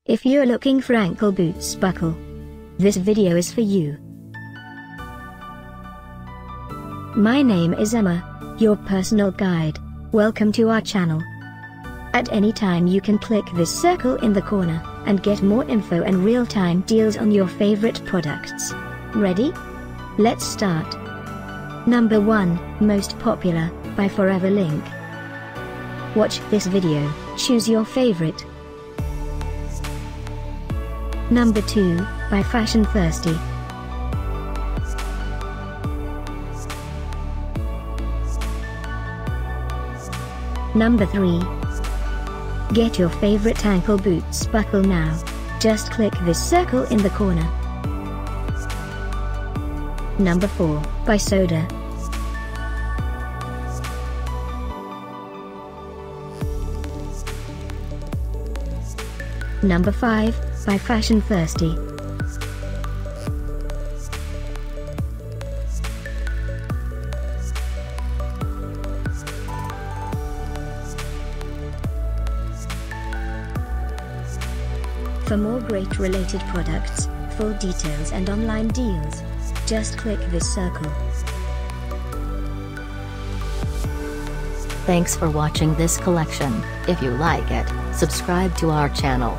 If you're looking for ankle boots buckle, this video is for you. My name is Emma, your personal guide. Welcome to our channel. At any time you can click this circle in the corner, and get more info and real-time deals on your favorite products. Ready? Let's start. Number 1, Most Popular, by Forever Link. Watch this video, choose your favorite. Number 2, by Fashion Thirsty. Number 3. Get your favorite ankle boots buckle now. Just click this circle in the corner. Number 4, by Soda. Number 5, by Fashion Thirsty. For more great related products, full details and online deals, just click this circle. Thanks for watching this collection. If you like it, subscribe to our channel.